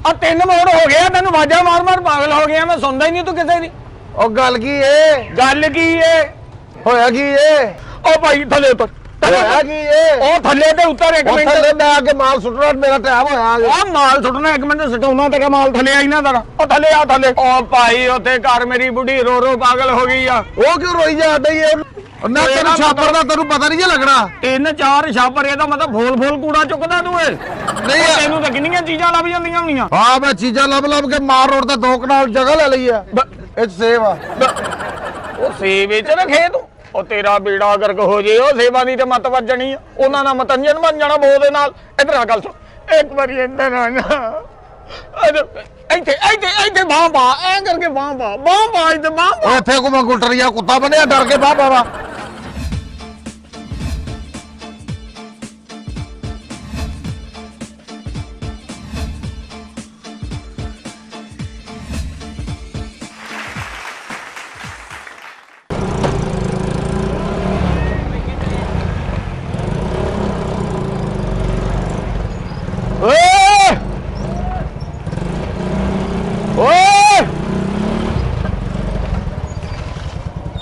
ਆ 3 ਮੋੜ ਹੋ ਗਿਆ ਤੈਨੂੰ ਵਾਜਾ ਮਾਰ ਮਾਰ ਪਾਗਲ ਹੋ ਗਿਆ ਮੈਂ ਸੁਣਦਾ ਹੀ ਨਹੀਂ ਤੂੰ ਕਿਸੇ ਦੀ ਉਹ ਗੱਲ ਕੀ ਏ ਗੱਲ ਕੀ ਏ ਹੋਇਆ ਕੀ ਏ ਉਹ ਭਾਈ ਥੱਲੇ ਉਤਰ ਹੋਇਆ ਕੀ ਏ ਉਹ ਥੱਲੇ ਤੇ ਉੱਤਰ ਇੱਕ ਮਿੰਟ ਥੱਲੇ ਮੈਂ ਆ ਕੇ ਮਾਲ ਸੁੱਟਣਾ ਮੇਰਾ ਟਾਈਮ ਹੋਇਆ ਉਹ ਮਾਲ ਸੁੱਟਣਾ ਇੱਕ ਮਿੰਟ ਸਟਾਉਣਾ ਤੇਰਾ ਮਾਲ ਥੱਲੇ ਆਈ ਨਾ ਤੇਰਾ ਉਹ ਥੱਲੇ ਆ ਥੱਲੇ ਉਹ ਭਾਈ ਉੱਥੇ ਘਰ ਮੇਰੀ ਬੁੱਢੀ ਰੋ ਰੋ ਪਾਗਲ ਹੋ ਗਈ ਆ ਉਹ ਕਿਉਂ ਰੋਈ ਜਾਂਦਾ ਏ ਨਾ ਤੈਨੂੰ ਛਾਪਰ ਦਾ ਤੈਨੂੰ ਪਤਾ ਨਹੀਂ ਲੱਗਣਾ 3-4 ਛਾਪਰ ਇਹਦਾ ਮਤਲਬ ਫੋਲ ਕੁੜਾ ਚੁੱਕਦਾ ਤੂੰ ਏ ਨਹੀਂ ਤੈਨੂੰ ਤਾਂ ਕਿੰਨੀਆਂ ਚੀਜ਼ਾਂ ਲੱਭ ਜਾਂਦੀਆਂ ਹੋਣੀਆਂ ਹਾਂ ਮੈਂ ਚੀਜ਼ਾਂ ਲੱਭ ਕੇ ਮਾਰ ਰੋਡ ਤੇ 2 ਕਨਾਲ ਜਗ੍ਹਾ ਲੈ ਲਈ ਆ ਇਹ ਸੇਵ ਆ ਉਹ ਸੇਬ ਵਿੱਚ ਰੱਖੇ ਤੂੰ ਉਹ ਤੇਰਾ ਬੇੜਾ ਗਰਕ ਹੋ ਜੇ ਉਹ ਸੇਵਾ ਦੀ ਤੇ ਮਤ ਵੱਜਣੀ ਆ ਉਹਨਾਂ ਨਾਲ ਮਤੰਜਨ ਬਣ ਜਾਣਾ ਬੋ ਦੇ ਨਾਲ ਇਧਰ ਆ ਗੱਲ ਸੁਣ ਇੱਕ ਵਾਰੀ ਇੰਦਰ ਆ ਨਾ ਇੱਥੇ ਬਾਂਬਾ ਐਂ ਕਰਕੇ ਬਾਂਬਾ ਇੱਥੇ ਬਾਂਬਾ ਇੱਥੇ ਕੋ ਮੈਂ ਗੁਲਟਰੀਆ ਕੁੱਤਾ ਬਣਿਆ ਡਰ ਕੇ ਬਾਬਾ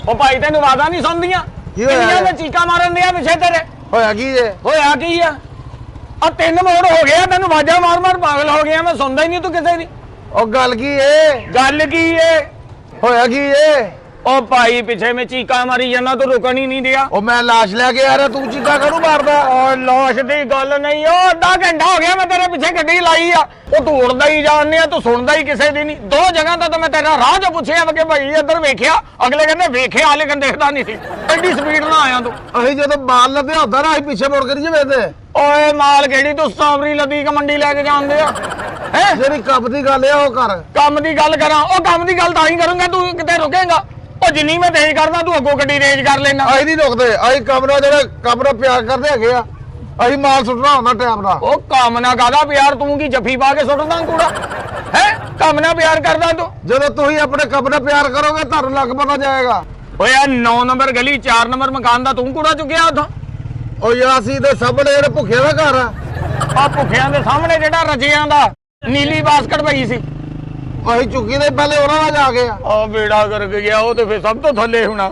ਉਹ ਭਾਈ ਤੈਨੂੰ ਆਵਾਜ਼ਾਂ ਨਹੀਂ ਸੁਣਦੀਆਂ ਕਿੰਨੀਆਂ ਮੈਂ ਚੀਕਾਂ ਮਾਰਨ ਦਿਆ ਪਿੱਛੇ ਤੇਰੇ ਹੋਇਆ ਕੀ ਏ ਹੋਇਆ ਕੀ ਆ 3 ਮੋੜ ਹੋ ਗਿਆ ਤੈਨੂੰ ਆਵਾਜ਼ਾਂ ਮਾਰ ਮਾਰ ਪਾਗਲ ਹੋ ਗਿਆ ਮੈਂ ਸੁਣਦਾ ਹੀ ਨਹੀਂ ਤੂੰ ਕਿਸੇ ਦੀ ਉਹ ਗੱਲ ਕੀ ਏ ਗੱਲ ਕੀ ਏ ਹੋਇਆ ਕੀ ਏ ਉਹ ਭਾਈ ਪਿੱਛੇ ਮੈਂ ਚੀਕਾਂ ਮਾਰੀ ਜਾਂਦਾ ਤੂੰ ਰੁਕਣ ਹੀ ਨਹੀਂ ਦਿਆ ਉਹ ਮੈਂ ਲਾਸ਼ ਲੈ ਕੇ ਆ ਰਿਹਾ ਤੂੰ ਚੀਕਾਂ ਕਰੂ ਮਾਰਦਾ ਓ ਲਾਸ਼ ਦੀ ਗੱਲ ਨਹੀਂ ਉਹ ਅੱਧਾ ਘੰਟਾ ਹੋ ਗਿਆ ਮੈਂ ਤੇਰੇ ਪਿੱਛੇ ਗੱਡੀ ਲਾਈ ਆ ਉਹ ਤੂੰ ਉੜਦਾ ਹੀ ਜਾਣਦੇ ਆ ਤੂੰ ਸੁਣਦਾ ਹੀ ਕਿਸੇ ਦੀ ਨਹੀਂ 2 ਜਗ੍ਹਾ ਤਾਂ ਮੈਂ ਤੇਰਾ ਰਾਹ ਜੋ ਪੁੱਛਿਆ ਕਿ ਭਾਈ ਇੱਧਰ ਵੇਖਿਆ ਅਗਲੇ ਕਹਿੰਦੇ ਵੇਖਿਆ ਹਾਲੇ ਕਹਿੰਦੇ ਦੇਖਦਾ ਨਹੀਂ ਸੀ ਐਡੀ ਸਪੀਡ ਨਾਲ ਆਇਆ ਤੂੰ ਅਸੀਂ ਜਦੋਂ ਮਾਲ ਲੱਦਿਆ ਹੁੰਦਾ ਨਾ ਅਸੀਂ ਪਿੱਛੇ ਮੁੜ ਕੇ ਨਹੀਂ ਵੇਖਦੇ ਓਏ ਮਾਲ ਕਿਹੜੀ ਤੂੰ ਸਟ੍ਰਾਬਰੀ ਲੱਦੀ ਕ ਮੰਡੀ ਲੈ ਕੇ ਜਾਂਦੇ ਆ ਹੈ ਜਿਹੜੀ ਕੰਮ ਦੀ ਗੱਲ ਆ ਉਹ ਕਰ ਕੰਮ ਦੀ ਗੱਲ ਕਰਾਂ ਉਹ ਕੰਮ ਦੀ ਗੱਲ ਤਾਂ ਹੀ ਕਰੂੰਗਾ ਤੂੰ ਕਿਤੇ ਰੁਕੇਗਾ ਉਹ ਜਿੰਨੀ ਮੈਂ ਤੇਜ਼ ਕਰਦਾ ਤੂੰ ਅੱਗੋਂ ਗੱਡੀ ਰੇਂਜ ਕਰ ਲੈਣਾ ਅਸੀਂ ਨਹੀਂ ਰੁਕਦੇ ਅਸੀਂ ਕਮਰਾ ਜਿਹੜਾ ਕਮਰਾ ਪਿਆਰ ਕਰਦੇ ਹੈਗੇ ਆ ਅਸੀਂ ਮਾਲ ਸੁੱਟਣਾ ਹੁੰਦਾ ਟਾਈਮ ਨਾਲ ਉਹ ਕੰਮ ਨਾ ਕਰਦਾ ਪਿਆਰ ਤੂੰ ਕੀ ਜੱਫੀ ਪਾ ਕੇ ਸੁੱਟਦਾ ਕੂੜਾ ਹੈ ਕੰਮ ਨਾ ਪਿਆਰ ਕਰਦਾ ਤੂੰ ਜਦੋਂ ਤੁਸੀਂ ਆਪਣੇ ਕਮਰੇ ਪਿਆਰ ਕਰੋਗੇ ਤੁਹਾਨੂੰ ਲੱਗ ਪਤਾ ਜਾਏਗਾ ਓਏ ਆ 9 ਨੰਬਰ ਗਲੀ 4 ਨੰਬਰ ਮਕਾਨ ਦਾ ਤੂੰ ਕੂੜਾ ਚੁੱਕਿਆ ਉਥੋਂ ਉਹ ਯਾਰ ਅਸੀਂ ਤੇ ਸਾਹਮਣੇ ਜਿਹੜੇ ਭੁੱਖਿਆਂ ਦਾ ਘਰ ਆ ਆ ਭੁੱਖਿਆਂ ਦੇ ਸਾਹਮਣੇ ਜਿਹੜਾ ਰਜਿਆਂ ਦਾ ਨੀਲੀ ਬਾਸਕਟ ਪਈ ਸੀ ਅਸੀਂ ਚੁੱਕੀ ਦੇ ਪਹਿਲੇ ਉਹਨਾਂ ਨਾਲ ਜਾ ਕੇ ਆ ਆ ਬੇੜਾ ਕਰਕੇ ਗਿਆ ਉਹ ਤੇ ਫੇਰ ਸਭ ਤੋਂ ਥੱਲੇ ਹੋਣਾ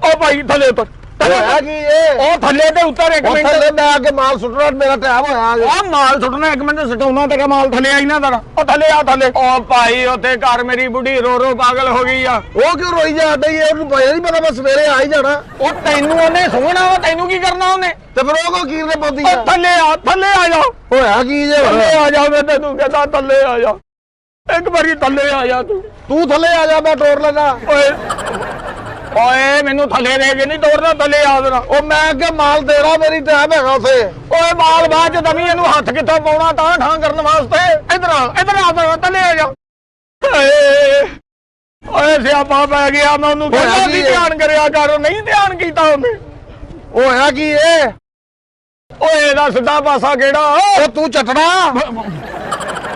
ਉਹ ਭਾਈ ਥੱਲੇ ਉਤਰ ਹੋਇਆ ਕੀ ਏ ਉਹ ਥੱਲੇ ਤੇ ਉੱਤਰ ਇੱਕ ਮਿੰਟ ਥੱਲੇ ਮੈਂ ਆ ਕੇ ਮਾਲ ਸੁੱਟਣਾ ਮੇਰਾ ਟਾਈਮ ਹੋਇਆ ਆ ਮਾਲ ਸੁੱਟਣਾ ਇੱਕ ਮਿੰਟ ਸਟਾਉਣਾ ਤੇਰਾ ਮਾਲ ਥੱਲੇ ਆਈ ਨਾ ਤੇਰਾ ਉਹ ਥੱਲੇ ਆ ਥੱਲੇ ਉਹ ਭਾਈ ਉੱਥੇ ਘਰ ਮੇਰੀ ਬੁੱਢੀ ਰੋ ਰੋ ਪਾਗਲ ਹੋ ਗਈ ਆ ਉਹ ਕਿਉਂ ਰੋਈ ਜਾਂਦਾ ਏ ਉਹਨੂੰ ਪਤਾ ਨਹੀਂ ਪਤਾ ਮੈਂ ਸਵੇਰੇ ਆ ਹੀ ਜਾਣਾ ਉਹ ਤੈਨੂੰ ਉਹਨੇ ਸੋਹਣਾ ਵਾ ਤੈਨੂੰ ਕੀ ਕਰਨਾ ਉਹਨੇ ਤੇ ਫਿਰ ਉਹ ਕੋ ਕੀਰ ਦੇ ਪਾਉਂਦੀ ਆ ਉਹ ਥੱਲੇ ਆ ਜਾ ਹੋਇਆ ਕੀ ਜੇ ਥੱਲੇ ਆ ਜਾ ਮੈਂ ਤੈਨੂੰ ਕਹਿੰਦਾ ਥੱਲੇ ਆ ਜਾ ਇੱਕ ਵਾਰੀ ਥੱਲੇ ਆ ਜਾ ਤੂੰ ਥੱਲੇ ਆ ਜਾ ਮੈਂ ਤੋੜ ਲੈਣਾ ਓਏ ਮੈਨੂੰ ਥੱਲੇ ਦੇ ਕੇ ਨਹੀਂ ਤੋੜਦਾ ਥੱਲੇ ਆ ਜਰਾ ਉਹ ਮੈਂ ਅੱਗੇ ਮਾਲ ਦੇਣਾ ਮੇਰੀ ਟਾਈਮ ਹੈਗਾ ਉਥੇ ਓਏ ਮਾਲ ਬਾਅਦ ਚ ਦਮੀ ਇਹਨੂੰ ਹੱਥ ਕਿੱਥੋਂ ਪਾਉਣਾ ਤਾਂ ਠਾਂ ਕਰਨ ਵਾਸਤੇ ਇਧਰ ਆ ਥੱਲੇ ਆ ਜਾ ਓਏ ਸਿਆਪਾ ਪੈ ਗਿਆ ਮੈਂ ਉਹਨੂੰ ਕਹਿੰਦਾ ਸੀ ਧਿਆਨ ਕਰਿਆ ਕਰ ਨਹੀਂ ਧਿਆਨ ਕੀਤਾ ਉਹਨੇ ਹੋਇਆ ਕੀ ਏ ਓਏ ਇਹਦਾ ਸਿੱਧਾ ਪਾਸਾ ਕਿਹੜਾ ਉਹ ਤੂੰ ਚਟਣਾ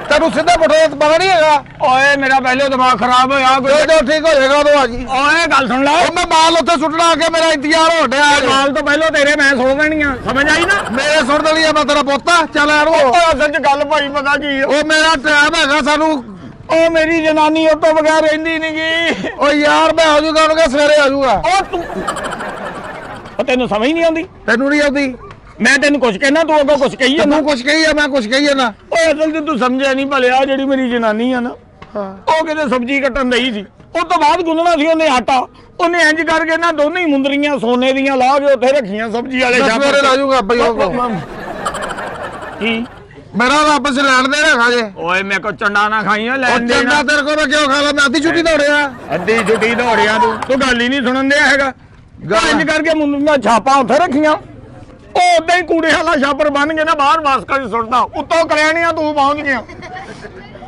ਤੈਨੂੰ ਸਿੱਧਾ ਪੁੱਠਾ ਪਤਾ ਨਹੀਂ ਹੈਗਾ ਓਏ ਮੇਰਾ ਪਹਿਲੇ ਦਿਮਾਗ ਖਰਾਬ ਹੋਇਆ ਜਦੋਂ ਠੀਕ ਹੋ ਜਾਏਗਾ ਉਦੋਂ ਆ ਜੀ ਓਏ ਗੱਲ ਸੁਣ ਲੈ ਉਹ ਮੈਂ ਮਾਲ ਉੱਥੇ ਸੁੱਟਣਾ ਆ ਕੇ ਮੇਰਾ ਇੰਤਜ਼ਾਰ ਹੋ ਡਿਆ ਮਾਲ ਤੋਂ ਪਹਿਲਾਂ ਤੇਰੇ ਮੈਂ ਸੋ ਦੇਣੀਆਂ ਸਮਝ ਆਈ ਨਾ ਮੇਰੇ ਸੁੱਟ ਦੇਣੀ ਆ ਮੈਂ ਤੇਰਾ ਪੁੱਤ ਚੱਲ ਯਾਰ ਓਏ ਅਸਲ ਚ ਗੱਲ ਭਾਈ ਪਤਾ ਕੀ ਆ ਉਹ ਮੇਰਾ ਟਾਈਮ ਹੈਗਾ ਸਾਨੂੰ ਉਹ ਮੇਰੀ ਜਨਾਨੀ ਉਹ ਤੋਂ ਬਗੈਰ ਰਹਿੰਦੀ ਨੀ ਗੀ ਓ ਯਾਰ ਮੈਂ ਆ ਜੂਗਾ ਉਹਨੂੰ ਸਵੇਰੇ ਆ ਜੂਗਾ ਉਹ ਤੂੰ ਉਹ ਤੈਨੂੰ ਸਮਝ ਨਹੀਂ ਆਉਂਦੀ ਤੈਨੂੰ ਨਹੀਂ ਆਉਂਦੀ ਮੈਂ ਤੈਨੂੰ ਕੁਝ ਕਹਿਣਾ ਤੂੰ ਅੱਗੋਂ ਕੁਝ ਕਹੀ ਜਾਂਦਾ ਤੂੰ ਕੁਝ ਕਹੀ ਆ ਮੈਂ ਕੁਝ ਕਹੀ ਜਾਂਦਾ ਓਏ ਅਸਲ ਚ ਤੂੰ ਸਮਝਿਆ ਨਹੀਂ ਭਲਿਆ ਜਿਹੜੀ ਮੇਰੀ ਜਨਾਨੀ ਆ ਨਾ ਉਹ ਕਿਤੇ ਸਬਜ਼ੀ ਕੱਟਣ ਦਈ ਸੀ ਉਹ ਤੋਂ ਬਾਅਦ ਗੁੰਨਣਾ ਸੀ ਉਹਨੇ ਆਟਾ ਉਹਨੇ ਇੰਜ ਕਰਕੇ ਨਾ ਦੋਨੇ ਹੀ ਮੁੰਦਰੀਆਂ ਸੋਨੇ ਦੀਆਂ ਲਾ ਕੇ ਉੱਥੇ ਰੱਖੀਆਂ ਸਬਜ਼ੀ ਵਾਲੇ ਸਵੇਰੇ ਲਾ ਜੂਗਾ ਬਈ ਉਹ ਕੀ ਮੇਰਾ ਵਾਪਸ ਲੈਣ ਦੇ ਹੈਗਾ ਜੇ ਓਏ ਮੇਰੇ ਕੋ ਚੰਡਾ ਨਾ ਖਾਈਆਂ ਲੈਣ ਦੇ ਚੰਡਾ ਤੇਰੇ ਕੋਲ ਮੈਂ ਕਿਉਂ ਖਾ ਲਾ ਮੈਂ ਅੱਧੀ ਛੁੱਟੀ ਦੌੜਿਆ ਅੱਧੀ ਛੁੱਟੀ ਦੌੜਿਆ ਤੂੰ ਗੱਲ ਹੀ ਨਹੀਂ ਸੁਣਨ ਦਿਆ ਹੈਗਾ ਇੰਜ ਕਰਕੇ ਮੁੰਦਰੀਆਂ ਛਾਪਾਂ ਉੱਥੇ ਰੱਖੀਆਂ ਉਹ ਉਦਾਂ ਹੀ ਕੂੜੇ ਵਾਲਾ ਛਾਪਰ ਬਣ ਕੇ ਨਾ ਬਾਹਰ ਬਾਸਕਾ ਚ ਸੁੱਟਦਾ ਉੱਤੋਂ ਕਰਿਆਣੀਆਂ ਤੂੰ ਪਹੁੰਚ ਗਿਆ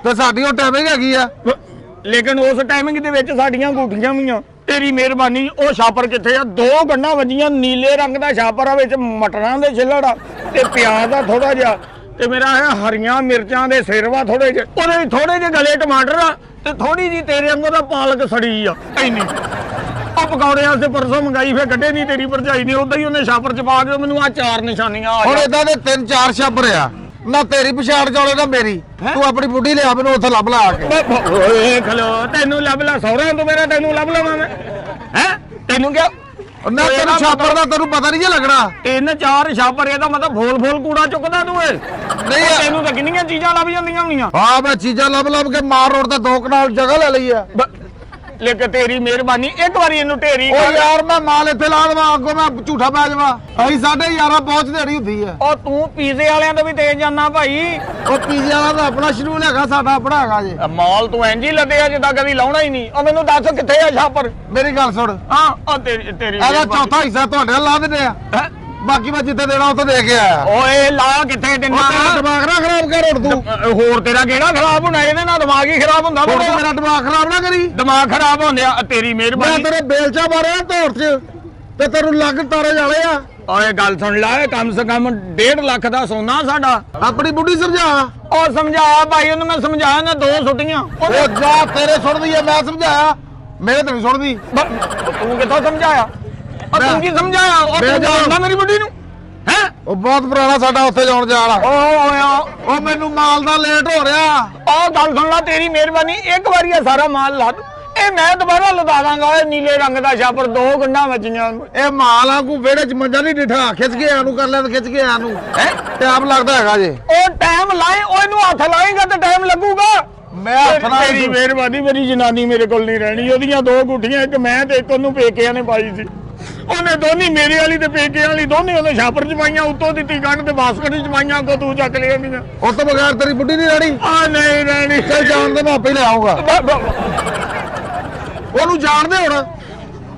ਤੇ ਸਾਡੀ ਉਹ ਟਾਈਮਿੰਗ ਹੈਗੀ ਆ ਲੇਕਿਨ ਉਸ ਟਾਈਮਿੰਗ ਦੇ ਵਿੱਚ ਸਾਡੀਆਂ ਗੂਠੀਆਂ ਵੀਆਂ ਤੇਰੀ ਮਿਹਰਬਾਨੀ ਉਹ ਛਾਪਰ ਕਿੱਥੇ ਆ 2 ਗੰਢਾਂ ਵੱਜੀਆਂ ਨੀਲੇ ਰੰਗ ਦਾ ਛਾਪਰ ਆ ਵਿੱਚ ਮਟਰਾਂ ਦੇ ਛਿੱਲੜ ਆ ਤੇ ਪਿਆਜ਼ ਦਾ ਥੋੜਾ ਜਿਹਾ ਤੇ ਮੇਰਾ ਹਰੀਆਂ ਮਿਰਚਾਂ ਦੇ ਸਿਰਵਾ ਥੋੜੇ ਜਿਹੇ ਉਹਦੇ ਵਿੱਚ ਥੋੜੇ ਜਿਹੇ ਗਲੇ ਟਮਾਟਰ ਆ ਤੇ ਥੋੜੀ ਜੀ ਤੇਰੇ ਵਾਂਗੂ ਦਾ ਪਾਲਕ ਸੜੀ ਆ ਇੰਨੀ ਉਹ ਪਕੌੜਿਆਂ ਵਾਸਤੇ ਪਰਸੋਂ ਮੰਗਾਈ ਫੇਰ ਕੱਢੇ ਨਹੀਂ ਤੇਰੀ ਭਰਜਾਈ ਨੇ ਉਦਾਂ ਹੀ ਉਹਨੇ ਛਾਪਰ ਚ ਪਾ ਕੇ ਮੈਨੂੰ ਆ 4 ਨਿਸ਼ਾਨੀਆਂ ਆ ਹੁਣ ਇਦਾਂ ਦੇ 3-4 ਛਾਪਰ ਆ ਨਾ ਤੇਰੀ ਪਛਾਣ ਚੋਲੇ ਨਾ ਮੇਰੀ ਤੂੰ ਆਪਣੀ ਬੁੱਢੀ ਲਿਆ ਮੈਨੂੰ ਉੱਥੇ ਲੱਭ ਲਾ ਕੇ ਓਏ ਖਲੋ ਤੈਨੂੰ ਲੱਭ ਲਾ ਸਹੁਰਾ ਤੂੰ ਮੇਰਾ ਤੈਨੂੰ ਲੱਭ ਲਵਾਂ ਮੈਂ ਹੈ ਤੈਨੂੰ ਕਿਹਾ ਨਾ ਤੈਨੂੰ ਛਾਪਰ ਦਾ ਤੈਨੂੰ ਪਤਾ ਨਹੀਂ ਜੇ ਲੱਗਣਾ 3-4 ਛਾਪਰ ਇਹਦਾ ਮਤਲਬ ਫੋਲ ਕੂੜਾ ਚੁੱਕਦਾ ਤੂੰ ਏ ਨਹੀਂ ਤੈਨੂੰ ਤਾਂ ਕਿੰਨੀਆਂ ਚੀਜ਼ਾਂ ਲੱਭ ਜਾਂਦੀਆਂ ਹੁੰਦੀਆਂ ਹਾਂ ਮੈਂ ਚੀਜ਼ਾਂ ਲੱਭ ਕੇ ਮਾਰ ਰੋਡ ਤੇ 2 ਕਨਾਲ ਜਗ੍ਹਾ ਲੈ ਲਈ ਆ ਲੇਕਿਨ ਤੇਰੀ ਮਿਹਰਬਾਨੀ ਇੱਕ ਵਾਰੀ ਇਹਨੂੰ ਢੇਰੀ ਉਹ ਯਾਰ ਮੈਂ ਮਾਲ ਇੱਥੇ ਲਾ ਦੇਵਾਂ ਅੱਗੋਂ ਮੈਂ ਝੂਠਾ ਪੈ ਜਾਵਾਂ ਅਸੀਂ 11:30 ਪਹੁੰਚ ਦੇਣੀ ਹੁੰਦੀ ਆ ਉਹ ਤੂੰ ਪੀਜ਼ੇ ਵਾਲਿਆਂ ਤੋਂ ਵੀ ਤੇਜ਼ ਜਾਂਦਾ ਭਾਈ ਉਹ ਪੀਜ਼ੇ ਵਾਲਾ ਤਾਂ ਆਪਣਾ ਸ਼ਡਿਊਲ ਹੈਗਾ ਸਾਡਾ ਆਪਣਾ ਹੈਗਾ ਜੇ ਮਾਲ ਤੂੰ ਇੰਜ ਹੀ ਲੱਦਿਆ ਜਿੱਦਾਂ ਕਦੀ ਲਾਉਣਾ ਹੀ ਨਹੀਂ ਉਹ ਮੈਨੂੰ ਦੱਸ ਕਿੱਥੇ ਆ ਛਾਪਰ ਮੇਰੀ ਗੱਲ ਸੁਣ ਹਾਂ ਉਹ ਤੇਰੀ ਇਹਦਾ ਚੌਥਾ ਹਿੱਸਾ ਤੁਹਾਡੇ ਨਾਲ ਲਾ ਦਿੰਦੇ ਆ ਹੈਂ? ਬਾਕੀ ਮੈਂ ਜਿੱਥੇ ਦੇਣਾ ਉੱਥੇ ਦੇ ਕੇ ਆਇਆ ਓਏ ਲਾ ਕਿੱਥੇ ਦਿੰਦਾ ਉਹ ਤੇਰਾ ਦਿਮਾਗ ਨਾ ਖਰਾਬ ਕਰ ਉੱਠ ਤੂੰ ਹੋਰ ਤੇਰਾ ਕਿਹੜਾ ਖਰਾਬ ਹੋਣਾ ਇਹਦੇ ਨਾਲ ਦਿਮਾਗ ਹੀ ਖਰਾਬ ਹੁੰਦਾ ਹੁਣ ਤੂੰ ਮੇਰਾ ਦਿਮਾਗ ਖਰਾਬ ਨਾ ਕਰੀ ਦਿਮਾਗ ਖਰਾਬ ਹੁੰਦਿਆ ਤੇਰੀ ਮੈਂ ਮਿਹਰਬਾਨੀ ਤੇਰੇ ਬੇਲਚਾ ਮਾਰਿਆ ਧੌਰ 'ਚ ਤੇ ਤੈਨੂੰ ਲੱਗ ਤਾਰੇ ਜਾਲੇ ਆ ਓਏ ਗੱਲ ਸੁਣ ਲੈ ਕਮ ਸੇ ਕਮ 1.5 ਲੱਖ ਦਾ ਸੋਨਾ ਸਾਡਾ ਆਪਣੀ ਬੁੱਢੀ ਸਮਝਾ ਉਹ ਸਮਝਾਇਆ ਭਾਈ ਉਹਨੂੰ ਮੈਂ ਸਮਝਾਇਆ ਨਾ 2 ਛੁੱਟੀਆਂ ਉਹ ਜਾ ਤੇਰੇ ਸੁਣਦੀ ਆ ਮੈਂ ਸਮਝਾਇਆ ਮੇਰੇ ਤੇ ਨਹੀਂ ਸੁਣਦੀ ਤੂੰ ਕਿੱਥੋਂ ਸਮਝਾਇਆ ਉਹ ਤੂੰ ਕੀ ਸਮਝਾਇਆ ਉਹ ਤੂੰ ਜਾਣਦਾ ਮੇਰੀ ਬੁੱਢੀ ਨੂੰ ਹੈ ਉਹ ਬਹੁਤ ਪੁਰਾਣਾ ਸਾਡਾ ਉੱਥੇ ਜਾਣ ਜਾਣਾ ਉਹ ਮੈਨੂੰ ਮਾਲ ਦਾ ਲੇਟ ਹੋ ਰਿਹਾ ਉਹ ਗੱਲ ਸੁਣ ਲੈ ਤੇਰੀ ਮਿਹਰਬਾਨੀ ਇੱਕ ਵਾਰੀ ਇਹ ਸਾਰਾ ਮਾਲ ਲਾ ਇਹ ਮੈਂ ਦੁਬਾਰਾ ਲਦਾ ਦਾਂਗਾ ਇਹ ਨੀਲੇ ਰੰਗ ਦਾ ਛਾਪਰ 2 ਗੰਢਾਂ ਵੱਜੀਆਂ ਇਹ ਮਾਲ ਆ ਕੋ ਵਿਹੜੇ 'ਚ ਮੰਜਾ ਨਹੀਂ ਡਿਠਾ ਖਿੱਚ ਕੇ ਆਨੂੰ ਕਰ ਲੈ ਤੇ ਖਿੱਚ ਕੇ ਆਨੂੰ ਹੈ ਟਾਈਮ ਲੱਗਦਾ ਹੈਗਾ ਜੇ ਉਹ ਟਾਈਮ ਲਾਏ ਉਹ ਇਹਨੂੰ ਹੱਥ ਲਾਏਗਾ ਤੇ ਟਾਈਮ ਲੱਗੂਗਾ ਮੈਂ ਹੱਥ ਨਾਲ ਤੇਰੀ ਮਿਹਰਬਾਨੀ ਮੇਰੀ ਜਨਾਨੀ ਮੇਰੇ ਕੋਲ ਨਹੀਂ ਰਹਿਣੀ ਉਹਦੀਆਂ 2 ਗੁੱਠੀਆਂ ਇੱਕ ਮੈਂ ਤੇ ਇੱਕ ਉਹਨੂੰ ਪੇਕਿਆਂ ਨੇ ਪਾਈ ਸੀ ਉਹਨੇ ਦੋਨੀ ਮੇਰੇ ਵਾਲੀ ਤੇ ਪੇਕੇ ਵਾਲੀ ਦੋਨੇ ਉਹਦੇ ਛਾਪਰ ਚ ਪਾਈਆਂ ਉੱਤੋਂ ਦਿੱਤੀ ਗੰਢ ਤੇ ਬਾਸਕਟ ਚ ਪਾਈਆਂ ਕੋ ਤੂੰ ਚੱਕ ਲਿਆ ਨਹੀਂ ਉਹ ਤੋਂ ਬਗੈਰ ਤੇਰੀ ਬੁੱਢੀ ਨਹੀਂ ਰਹਿਣੀ ਆ ਨਹੀਂ ਰਹਿਣੀ ਚੱਲ ਜਾਣ ਦੇ ਮੈਂ ਆਪੇ ਲੈ ਆਉਂਗਾ ਉਹਨੂੰ ਜਾਣਦੇ ਹੁਣ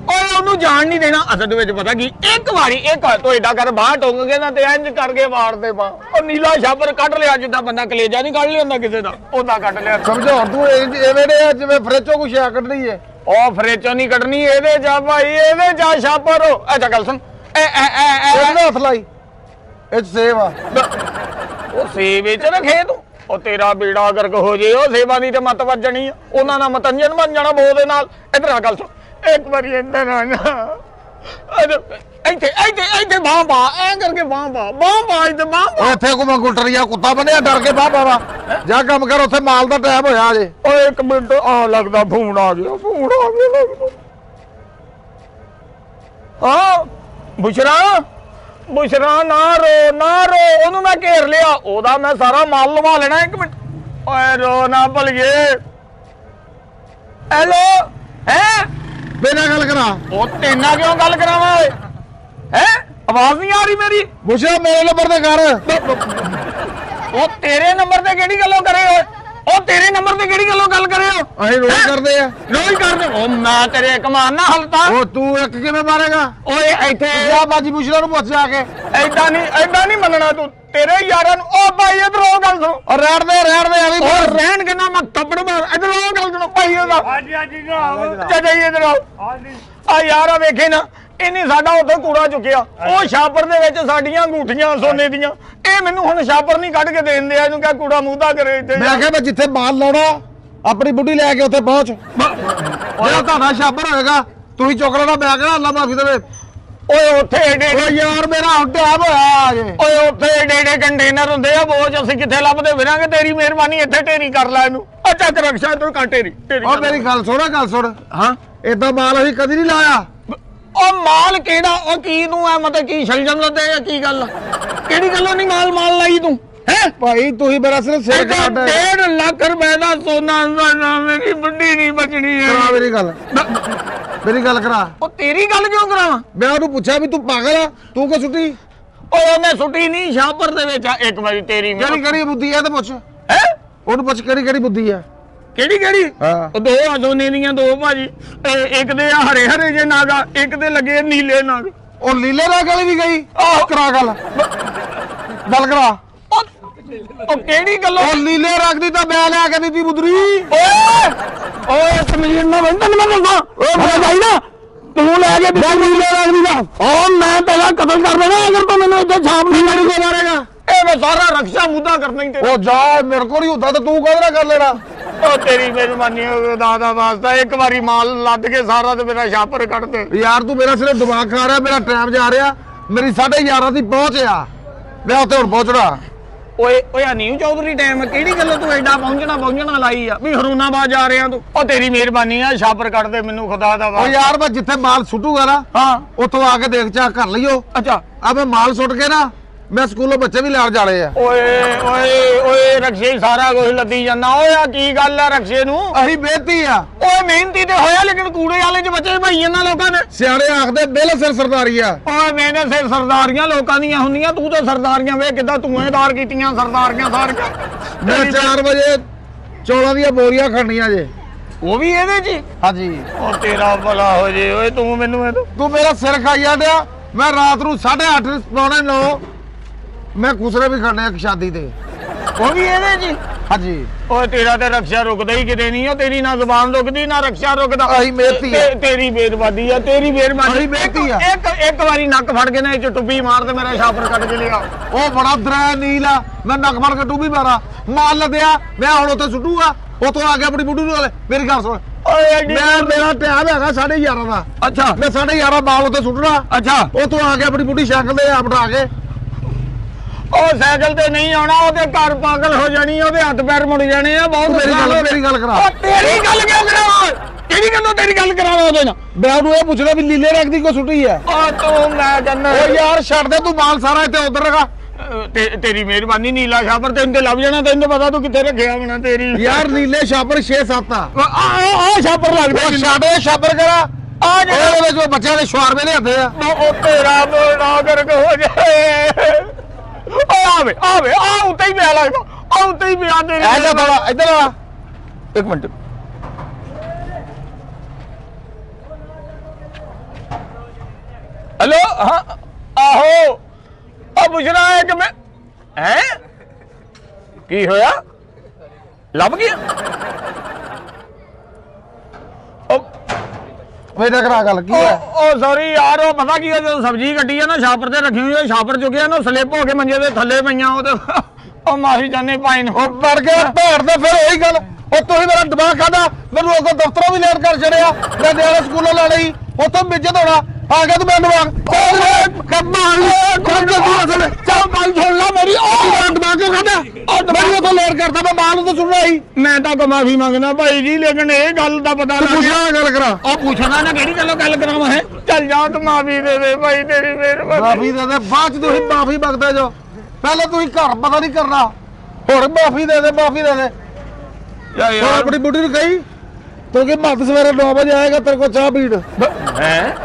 ਓਏ ਉਹਨੂੰ ਜਾਣ ਨਹੀਂ ਦੇਣਾ ਅਸਲ ਵਿੱਚ ਪਤਾ ਕੀ ਇੱਕ ਵਾਰੀ ਤੂੰ ਏਡਾ ਕਰ ਬਾਹਰ ਟੁੰਗ ਕੇ ਨਾ ਤੇ ਇੰਜ ਕਰਕੇ ਮਾਰਦੇ ਪਾ ਉਹ ਨੀਲਾ ਛਾਪਰ ਕੱਢ ਲਿਆ ਜਿੱਦਾਂ ਬੰਦਾ ਕਲੇਜਾ ਨਹੀਂ ਕੱਢ ਲਿਆਉਂਦਾ ਕਿਸੇ ਦਾ ਉਹਦਾ ਕੱਢ ਲਿਆ ਸਮਝੋ ਤੂੰ ਐਵੇਂ ਦੇ ਜਿਵੇਂ ਫਰਿੱਜੋਂ ਕੁਛ ਆ ਕੱਢਣੀ ਏ ਉਹ ਫਰੇਚੋਂ ਨਹੀਂ ਕੱਢਣੀ ਇਹਦੇ ਜਾ ਭਾਈ ਇਹਦੇ ਜਾ ਛਾਪਰ ਅੱਛਾ ਗੱਲ ਸੁਣ ਇਹਨੂੰ ਹੱਥ ਲਾਈ ਇਹ 'ਚ ਸੇਵ ਆ ਉਹ ਸੇਬ ਵਿੱਚ ਰੱਖੇ ਤੂੰ ਉਹ ਤੇਰਾ ਬੇੜਾ ਗਰਕ ਹੋ ਜੇ ਉਹ ਸੇਵਾ ਦੀ ਤੇ ਮਤ ਵੱਜਣੀ ਆ ਉਹਨਾਂ ਨਾਲ ਮਤੰਜਨ ਬਣ ਜਾਣਾ ਬੋ ਦੇ ਨਾਲ ਇਧਰ ਆ ਗੱਲ ਸੁਣ ਇੱਕ ਵਾਰੀ ਇੰਦਰ ਆ ਨਾ ਇੱਥੇ ਬਾਹ ਪਾ ਐ ਕਰਕੇ ਬਾਹ ਪਾ ਇੱਥੇ ਬਾਹ ਪਾ ਇੱਥੇ ਕੋ ਮੈਂ ਗੁਲਟਰੀਆ ਕੁੱਤਾ ਬਣਿਆ ਡਰ ਕੇ ਬਾਹ ਪਾਵਾ ਜਾ ਕੰਮ ਕਰ ਉੱਥੇ ਮਾਲ ਦਾ ਟਾਈਮ ਹੋਇਆ ਜੇ ਓਏ ਇੱਕ ਮਿੰਟ ਆ ਲੱਗਦਾ ਫੋਨ ਆ ਗਿਆ ਲੱਗਦਾ ਹਾਂ ਬੁਸ਼ਰਾ ਨਾ ਰੋ ਉਹਨੂੰ ਮੈਂ ਘੇਰ ਲਿਆ ਉਹਦਾ ਮੈਂ ਸਾਰਾ ਮਾਲ ਲਵਾ ਲੈਣਾ ਇੱਕ ਮਿੰਟ ਓਏ ਰੋ ਨਾ ਭਲਗੇ ਹੈਲੋ ਹੈ ਬਿਨਾਂ ਗੱਲ ਕਰਾ ਉਹ ਤੇਨਾਂ ਕਿਉਂ ਗੱਲ ਕਰਾਵਾਂ ਓਏ ਹੈ ਆਵਾਜ਼ ਨਹੀਂ ਆ ਰਹੀ ਮੇਰੀ ਬੁਸ਼ਰਾ ਮੇਰੇ ਨੰਬਰ ਤੇ ਕਰ ਉਹ ਤੇਰੇ ਨੰਬਰ ਤੇ ਕਿਹੜੀ ਗੱਲੋਂ ਕਰੇ ਓਏ ਉਹ ਤੇਰੇ ਨੰਬਰ ਤੇ ਕਿਹੜੀ ਗੱਲੋਂ ਗੱਲ ਕਰੇ ਹੋ ਅਸੀਂ ਰੋਜ਼ ਕਰਦੇ ਆ ਰੋਜ਼ ਕਰਦੇ ਉਹ ਮੈਂ ਤੇਰੇ ਕਮਾਨ ਨਾ ਹਲਤਾ ਉਹ ਤੂੰ ਇੱਕ ਕਿਵੇਂ ਮਾਰੇਗਾ ਓਏ ਇੱਥੇ ਜਾ ਬਾਜੀ ਬੁਸ਼ਰਾ ਨੂੰ ਪੁੱਛ ਜਾ ਕੇ ਐਦਾਂ ਨਹੀਂ ਮੰਨਣਾ ਤੂੰ ਤੇਰੇ ਯਾਰਾਂ ਨੂੰ ਉਹ ਭਾਈ ਇਧਰ ਉਹ ਗੱਲ ਸੁਣ ਔਰ ਰਹਿਣ ਦੇ ਐਵੇਂ ਉਹ ਰਹਿਣ ਕਿੰਨਾ ਮੈਂ ਥੱਪੜ ਮਾਰ ਇਧਰ ਉਹ ਗੱਲ ਸੁਣ ਭਾਈ ਉਹਦਾ ਹਾਂਜੀ ਚਾਚਾ ਜੀ ਇਧਰ ਆਓ ਆ ਯਾਰ ਆ ਵੇਖੇ ਨਾ ਇਹਨੇ ਸਾਡਾ ਉੱਥੇ ਕੂੜਾ ਚੁੱਕਿਆ ਉਹ ਛਾਪਰ ਦੇ ਵਿੱਚ ਸਾਡੀਆਂ ਅੰਗੂਠੀਆਂ ਸੋਨੇ ਦੀਆਂ ਇਹ ਮੈਨੂੰ ਹੁਣ ਛਾਪਰ ਨਹੀਂ ਕੱਢ ਕੇ ਦੇਣ ਦਿਆ ਇਹਨੂੰ ਕਿਹਾ ਕੂੜਾ ਮੂੰਹਦਾ ਕਰੇ ਇੱਥੇ ਮੈਂ ਕਿਹਾ ਮੈਂ ਜਿੱਥੇ ਮਾਲ ਲਾਉਣਾ ਆਪਣੀ ਬੁੱਢੀ ਲੈ ਕੇ ਉੱਥੇ ਪਹੁੰਚ ਜਿਹੜਾ ਤੁਹਾਡਾ ਛਾਪਰ ਹੋਏਗਾ ਤੁਸੀਂ ਚੁੱਕ ਲੈਣਾ ਮੈਂ ਕਿਹਾ ਅੱਲਾ ਮਾਫੀ ਦੇਵੇ ਓਏ ਉੱਥੇ ਏਡੇ ਓ ਯਾਰ ਮੇਰਾ ਟਾਈਮ ਹੋਇਆ ਜੇ ਓਏ ਉੱਥੇ ਏਡੇ ਕੰਟੇਨਰ ਹੁੰਦੇ ਆ ਬੋਝ ਅਸੀਂ ਕਿੱਥੇ ਲੱਭਦੇ ਫਿਰਾਂਗੇ ਤੇਰੀ ਮਿਹਰਬਾਨੀ ਇੱਥੇ ਢੇਰੀ ਕਰ ਲੈ ਇਹਨੂੰ ਆ ਚੱਕ ਰਕਸ਼ਾ ਇਧਰ ਕਰ ਢੇਰੀ ਓ ਮੇਰੀ ਗੱਲ ਸੁਣ ਹਾਂ ਏਦਾਂ ਮਾਲ ਅਸੀਂ ਕਦੀ ਨਹੀਂ ਲਾਇਆ ਉਹ ਮਾਲ ਕਿਹੜਾ ਉਹ ਕੀ ਨੂੰ ਆ ਮਤਲਬ ਕੀ ਛਲਜਣ ਲੱਦੇ ਆ ਕੀ ਗੱਲ ਕਿਹੜੀ ਗੱਲੋਂ ਨਹੀਂ ਮਾਲ ਲਾਈ ਤੂੰ ਹੈ ਭਾਈ ਤੁਸੀਂ ਮੇਰਾ ਸਿਰਫ ਸਿਰ ਕੱਢ 1.5 ਲੱਖ ਰੁਪਏ ਦਾ ਸੋਨਾ ਮੇਰੀ ਬੁੱਢੀ ਨਹੀਂ ਬਚਣੀ ਹੈ ਕਰਾ ਮੇਰੀ ਗੱਲ ਕਰਾ ਉਹ ਤੇਰੀ ਗੱਲ ਕਿਉਂ ਕਰਾਵਾਂ ਮੈਂ ਉਹਨੂੰ ਪੁੱਛਿਆ ਵੀ ਤੂੰ ਪਾਗਲ ਆ ਤੂੰ ਕਿਉਂ ਸੁੱਟੀ ਓਏ ਉਹਨੇ ਸੁੱਟੀ ਨਹੀਂ ਛਾਪਰ ਦੇ ਵਿੱਚ ਇੱਕ ਵਾਰੀ ਤੇਰੀ ਕਿਹੜੀ ਬੁੱਧੀ ਆ ਤੇ ਪੁੱਛ ਹੈ ਉਹਨੂੰ ਪੁੱਛ ਕਿਹੜੀ ਬੁੱਧੀ ਆ ਕਿਹੜੀ ਹਾਂ ਉਹ ਦੋ ਸੋਨੇ ਦੀਆਂ 2 ਭਾਜੀ ਇੱਕ ਦੇ ਆ ਹਰੇ ਜੇ ਨਾਗਾ ਇੱਕ ਦੇ ਲੱਗੇ ਨੀਲੇ ਨਾਗ ਉਹ ਲੀਲੇ ਰਾਗ ਵਾਲੀ ਵੀ ਗਈ ਆਹ ਕਰਾ ਗੱਲ ਕਰਾ ਉਹ ਕਿਹੜੀ ਗੱਲੋਂ ਉਹ ਲੀਲੇ ਰਾਗ ਦੀ ਤਾਂ ਮੈਂ ਲਿਆ ਕੇ ਦਿੱਤੀ ਬੁੱਧਰੀ ਓਏ ਤਮੀਰ ਨਾ ਬੰਦ ਨਾ ਬੰਦਾ ਓਏ ਭਾਈ ਨਾ ਤੂੰ ਲੈ ਕੇ ਨੀਲੇ ਰਾਗ ਦੀ ਦਾ ਓ ਮੈਂ ਤੇਰਾ ਕਤਲ ਕਰ ਦੇਣਾ ਅਗਰ ਤੂੰ ਮੈਨੂੰ ਇੱਥੇ ਛਾਪ ਨਹੀਂ ਮਾਰੇਗਾ ਇਹ ਮੈਂ ਸਾਰਾ ਰਕਸ਼ਾ ਮੁੱਦਾ ਕਰਨਾ ਹੀ ਤੇ ਉਹ ਜਾ ਮੇਰੇ ਕੋਲ ਹੀ ਹੁੰਦਾ ਤੇ ਤੂੰ ਕਾਹਦੇ ਨਾਲ ਕਰ ਲੈਣਾ ਉਹ ਤੇਰੀ ਮਿਹਰਬਾਨੀ ਹੋਵੇ ਦਾਦਾ ਵਾਸਤਾ ਇੱਕ ਵਾਰੀ ਮਾਲ ਲੱਦ ਕੇ ਸਾਰਾ ਤੇ ਮੇਰਾ ਛਾਪਰ ਕੱਢ ਦੇ ਯਾਰ ਤੂੰ ਮੇਰਾ ਸਿਰਫ ਦਿਮਾਗ ਖਾ ਰਿਹਾ ਮੇਰਾ ਟਾਈਮ ਜਾ ਰਿਹਾ ਮੇਰੀ 11:30 ਦੀ ਪਹੁੰਚ ਆ ਮੈਂ ਉੱਥੇ ਹੁਣ ਪਹੁੰਚਣਾ ਓਏ ਓਏ ਅਨੀਲ ਚੌਧਰੀ ਟਾਈਮ ਕਿਹੜੀ ਗੱਲੋਂ ਤੂੰ ਐਡਾ ਪਹੁੰਚਣਾ ਲਾਈ ਆ ਵੀ ਹਰੂਨਾਬਾਦ ਜਾ ਰਿਹਾ ਤੂੰ? ਉਹ ਤੇਰੀ ਮਿਹਰਬਾਨੀ ਆ, ਛਾਪਰ ਕੱਢ ਦੇ ਮੈਨੂੰ ਖੁਦਾ ਦਾ ਉਹ ਵਾਸਤਾ। ਯਾਰ ਮੈਂ ਜਿੱਥੇ ਮਾਲ ਸੁੱਟੂਗਾ ਨਾ ਹਾਂ ਉੱਥੋਂ ਆ ਕੇ ਦੇਖ ਚਾਹ ਕਰ ਲਈਓ। ਅੱਛਾ ਆ ਮੈਂ ਮਾਲ ਸੁੱਟ ਕੇ ਨਾ ਮੈਂ ਸਕੂਲੋਂ ਬੱਚੇ ਵੀ ਲੈਣ ਜਾਣੇ ਆ। ਓਏ ਓਏ ਓਏ ਰਕਸ਼ੇ ਹੀ ਸਾਰਾ ਕੁਝ ਲੱਦੀ ਜਾਂਦਾ। ਓਏ ਆ ਕੀ ਗੱਲ ਆ ਰਕਸ਼ੇ ਨੂੰ? ਅਸੀਂ ਬੇਤੀ ਆ। ਓਏ ਮਿਹਨਤੀ ਤੇ ਹੋਇਆ ਲੇਕਿਨ ਕੂੜੇ ਵਾਲੇ ਚ ਬੱਚੇ ਭਾਈ ਇਹਨਾਂ ਲੋਕਾਂ ਨੇ। ਸਿਆਣੇ ਆਖਦੇ ਬਿੱਲ ਸਿਰ ਸਰਦਾਰੀ ਆ। ਓਏ ਮੈਨੇ ਸਿਰ ਸਰਦਾਰੀਆਂ ਲੋਕਾਂ ਦੀਆਂ ਹੁੰਦੀਆਂ, ਤੂੰ ਤਾਂ ਸਰਦਾਰੀਆਂ ਵੇ ਕਿੱਦਾਂ ਧੂਏਦਾਰ ਕੀਤੀਆਂ ਸਰਦਾਰੀਆਂ ਸਾਰੀਆਂ। ਮੈਂ 4 ਵਜੇ ਚੌਲਾਂ ਦੀਆਂ ਬੋਰੀਆਂ ਖੜਨੀਆਂ ਜੇ। ਉਹ ਵੀ ਇਹਦੇ ਚ ਹੀ? ਹਾਂਜੀ। ਉਹ ਤੇਰਾ ਭਲਾ ਹੋ ਜੇ। ਓਏ ਤੂੰ ਮੈਨੂੰ ਤੂੰ ਮੇਰਾ ਸਿਰ ਖਾਈ ਜਾਂਦਿਆ। ਮੈਂ ਰਾਤ ਨੂੰ 8:30 ਪੌਣੇ 9 ਮੈਂ ਖੁਸਰੇ ਵੀ ਖੜਨੇ ਆ ਸ਼ਾਦੀ ਤੇ। ਉਹ ਵੀ ਇਹਦੇ ਚ ਹੀ? ਹਾਂਜੀ। ਓਏ ਤੇਰਾ ਤੇ ਰਕਸ਼ਾ ਰੁਕਦਾ ਹੀ ਕਿਤੇ ਨਹੀਂ। ਉਹ ਤੇਰੀ ਨਾ ਜ਼ੁਬਾਨ ਰੁਕਦੀ ਨਾ ਰਕਸ਼ਾ ਰੁਕਦਾ। ਅਸੀਂ ਮਿਹਨਤੀ ਆ। ਤੇਰੀ ਬੇਰਬਾਦੀ ਆ, ਤੇਰੀ ਮਿਹਰਬਾਨੀ। ਅਸੀਂ ਮਿਹਨਤੀ ਆ। ਇੱਕ ਵਾਰੀ ਨੱਕ ਫੜ ਕੇ ਨਾ ਇਹ ਚ ਟੁੱਬੀ ਮਾਰ ਤੇ ਮੇਰਾ ਛਾਪਰ ਕੱਢ ਕੇ ਲਿਆ। ਉਹ ਬੜਾ ਦਰਿਆ ਨੀਲ ਆ। ਮੈਂ ਨੱਕ ਫੜ ਕੇ ਟੂਬੀ ਮਾਰਾਂ ਮਾਲ ਲੱਦਿਆ। ਮੈਂ ਹੁਣ ਉੱਥੇ ਸੁੱਟੂਗਾ। ਉੱਥੋਂ ਆ ਕੇ ਆਪਣੀ ਬੁੱਢੀ ਨੂੰ ਮੇਰੀ ਗੱਲ ਸੁਣ। ਓਏ ਮੇਰਾ ਟਾਈਮ ਹੈਗਾ 11:30 ਦਾ। ਅੱਛਾ ਮੈਂ 11:30 ਮਾਲ ਉੱਥੇ ਸੁੱਟਣਾ। ਅੱਛਾ ਉੱਥੋਂ ਆ ਕੇ ਆਪਣੀ ਬੁੱਢੀ ਸਾਈਕਲ ਤੇ ਆ ਬਿਠਾ ਕੇ। ਉਹ ਸਾਈਕਲ ਤੇ ਨਹੀਂ ਆਉਣਾ, ਉਹਦੇ ਘਰ ਪਾਗਲ ਹੋ ਜਾਣੀ, ਉਹਦੇ ਹੱਥ ਪੈਰ ਮੁੜ ਜਾਣੇ ਆ। ਬਹੁਤ ਮੇਰੀ ਗੱਲ ਕਰਾ। ਉਹ ਤੇਰੀ ਗੱਲ ਕਿਉਂ ਕਰਾਵਾਂ? ਕਿਹੜੀ ਗੱਲੋਂ ਤੇਰੀ ਗੱਲ ਕਰਾਵਾਂ ਉਹਦੇ ਨਾਲ? ਮੈਂ ਉਹਨੂੰ ਇਹ ਪੁੱਛਣਾ ਵੀ ਨੀਲੇ ਰੰਗ ਦੀ ਕੋ ਸੁੱਟੀ ਆ। ਉਹ ਤੂੰ ਮੈਂ ਕਹਿੰਦਾ ਓ ਯਾਰ ਛੱਡ ਦੇ ਤੂੰ ਮਾਲ ਸਾਰਾ ਇੱਥੇ ਉਧਰ ਰਖਾ। ਤੇਰੀ ਮਿਹਰਬਾਨੀ। ਨੀਲਾ ਛਾਪਰ ਤੈਨੂੰ ਤੇ ਲੱਭ ਜਾਣਾ, ਤੈਨੂੰ ਪਤਾ ਤੂੰ ਕਿੱਥੇ ਰੱਖਿਆ ਹੋਣਾ। ਤੇਰੀ ਯਾਰ ਨੀਲੇ ਛਾਪਰ 6-7 ਆ। ਆ ਛਾਪਰ ਲੱਗਦਾ ਉਹ ਛੱਡ ਇਹ ਛਾਪਰ ਕਰਾ। ਆ ਜਿਹੜਾ ਉਹਦੇ ਵਿੱਚ ਉਹ ਬੱਚਿਆਂ ਦੇ ਸ਼ਵਾਰਵੇ ਲਿਆਦੇ ਆ। ਉਹ ਤੇਰਾ ਮੋੜਾ ਕਰਕੇ ਹੋ ਜਾਏ। ਆਵੇ ਆ ਉੱਤੇ ਹੀ ਪਿਆ ਲੱਗਦਾ। ਆ ਉੱਤੇ ਹੀ ਪਿਆ ਤੇਰੇ। ਇੱਧਰ ਆ। ਇੱਕ ਮਿੰਟ। ਹੈਲੋ ਹਾਂ ਆਹੋ ਆ ਪੁੱਛਣਾ ਹੈ ਕਿ ਮੈਂ ਹੈ ਕੀ ਹੋਇਆ? ਲੱਭ ਗਿਆ? ਵੇਦਾ ਕਰਾ ਗੱਲ ਕੀ ਹੈ? ਉਹ ਸੌਰੀ ਯਾਰ, ਉਹ ਪਤਾ ਕੀ ਹੈ, ਜਦੋਂ ਸਬਜ਼ੀ ਕੱਟੀ ਆ ਨਾ ਛਾਪਰ ਤੇ ਰੱਖੀ ਹੋਈ ਹੈ, ਛਾਪਰ ਚੁੱਕਿਆ ਨਾ ਸਲਿੱਪ ਹੋ ਕੇ ਮੰਜੇ ਦੇ ਥੱਲੇ ਪਈਆਂ। ਉਹ ਤੇ ਉਹ ਮਾਫੀ ਚਾਹਨੇ ਪਾਈ ਨੂੰ। ਉਹ ਵੜ ਗਿਆ ਭੈਣ ਦੇ ਫਿਰ ਉਹੀ ਗੱਲ। ਉਹ ਤੁਸੀਂ ਮੇਰਾ ਦਿਮਾਗ ਖਾਦਾ। ਮੈਨੂੰ ਅੱਗੋਂ ਦਫ਼ਤਰੋਂ ਵੀ ਲੇਟ ਕਰ ਛੜਿਆ। ਮੈਂ ਨਿਆਣੇ ਸਕੂਲੋਂ ਲੈ ਲਈ। ਉੱਥੋਂ ਮਿੱਜਤ ਹੋਣਾ ਆ ਗਿਆ ਤੂੰ ਮੈਨੂੰ ਦਿਮਾਗ ਚੱਲ ਗੱਲ ਸੁਣ ਲਾ ਮੇਰੀ। ਦਿਮਾਗ ਕਿਉਂ ਖਾਦਾ? ਮੈਨੂੰ ਉੱਥੋਂ ਲੇਟ ਕਰਦਾ। ਮੈਂ ਮਾਲ ਉੱਥੋਂ ਸੁਣਨਾ ਸੀ। ਮੈਂ ਤਾਂ ਮਾਫੀ ਮੰਗਦਾ ਭਾਈ ਜੀ, ਲੇਕਿਨ ਇਹ ਗੱਲ ਦਾ ਪਤਾ ਲੱਗ ਗਿਆ। ਪੁੱਛਣਾ ਗੱਲ ਕਰਾ। ਉਹ ਪੁੱਛਣਾ ਨਾ ਕਿਹੜੀ ਗੱਲੋਂ ਗੱਲ ਕਰਾਵਾਂ ਹੈ। ਚੱਲ ਜਾ ਤੂੰ ਮਾਫੀ ਦੇ ਦੇ ਭਾਈ, ਤੇਰੀ ਮਿਹਰਬਾਨੀ। ਮਾਫੀ ਦੇ ਦੇ। ਬਾਅਦ ਚ ਤੁਸੀਂ ਮਾਫੀ ਮੰਗਦੇ ਜੋ। ਪਹਿਲਾਂ ਤੁਸੀਂ ਘਰ ਪਤਾ ਨਹੀਂ ਕਰਨਾ। ਹੁਣ ਮਾਫੀ ਦੇ ਦੇ, ਮਾਫੀ ਦੇ ਦੇ। ਹੁਣ ਆਪਣੀ ਬੁੱਢੀ ਨੂੰ ਕਹੀ ਤੂੰ ਕਿ ਮੱਤ ਸਵੇਰੇ 9 ਵਜੇ ਆਏਗਾ ਤੇਰੇ ਕੋਲ ਚਾਹ ਪੀਣ। ਹੈ